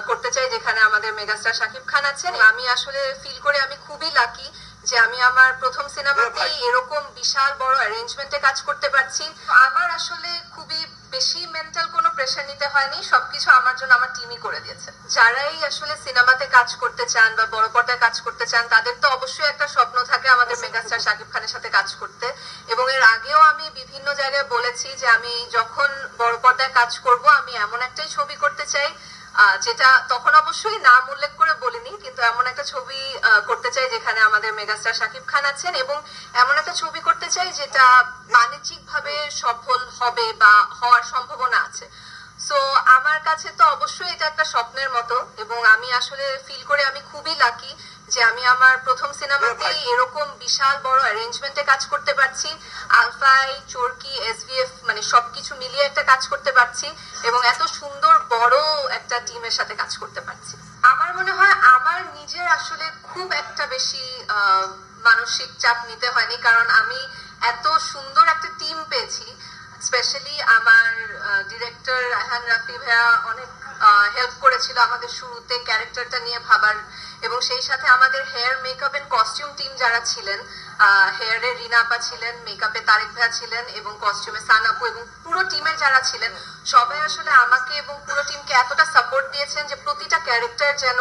করতে চাই যেখানে আমাদের মেগাস্টার শাকিব খান আছেন। আমি আসলে ফিল করে আমি খুবই লাকি যে আমি আমার প্রথম সিনেমাতেই এরকম বিশাল বড় অ্যারেঞ্জমেন্টে কাজ করতে পারছি। আমার আসলে খুবই বেশি মেন্টাল কোনো প্রেশার নিতে হয়নি, সবকিছু আমার জন্য আমার টিমই করে দিয়েছে। যারাই আসলে সিনেমাতে কাজ করতে চান বা বড় পর্দায় কাজ করতে চান তাদের তো অবশ্যই একটা স্বপ্ন থাকে আমাদের মেগাস্টার শাকিব খানের সাথে কাজ করতে। এবং এর আগেও আমি বিভিন্ন জায়গায় বলেছি যে আমি যখন বড় পর্দায় কাজ করব আমি এমন একটাই ছবি করতে চাই যেটা তখন অবশ্যই নাম উল্লেখ করে বলিনি, কিন্তু এমন একটা ছবি করতে চাই যেখানে আমাদের মেগাস্টার শাকিব খান আছেন এবং এমন একটা ছবি করতে চাই যেটা বাণিজ্যিক ভাবে সফল হবে বা হওয়ার সম্ভাবনা আছে। সো আমার কাছে তো অবশ্যই এটা একটা স্বপ্নের মতো এবং আমি আসলে ফিল করে আমি খুবই লাকি যে আমি আমার প্রথম সিনেমাতেই এরকম বিশাল বড় অ্যারেঞ্জমেন্টে কাজ করতে পারছি। আলফাই, চরকি, এসভিএফ মানে সবকিছু মিলিয়ে একটা কাজ করতে পারছি এবং এত সুন্দর বড় একটা টিমের সাথে কাজ করতে পারছি। আমার মনে হয় আমার নিজের আসলে খুব একটা বেশি মানসিক চাপ নিতে হয়নি, কারণ আমি এত সুন্দর একটা টিম পেয়েছি। স্পেশালি আমার ডিরেক্টর রায়হান রাফি ভাইয়া অনেক হেল্প করেছিল আমাদের শুরুতে ক্যারেক্টারটা নিয়ে ভাবার, এবং সেই সাথে আমাদের hair makeup and costume team যারা ছিলেন, হেয়ারে রিনা আপা ছিলেন, মেকআপে তারেক ভাইয়া ছিলেন এবং কস্টিউমে সানাপু এবং পুরো টিমের যারা ছিলেন সবাই আসলে আমাকে এবং পুরো টিমকে এতটা সাপোর্ট দিয়েছেন যে প্রতিটা ক্যারেক্টার যেন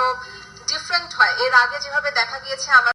ডিফারেন্ট হয়। এর আগে যেভাবে দেখা গিয়েছে আমার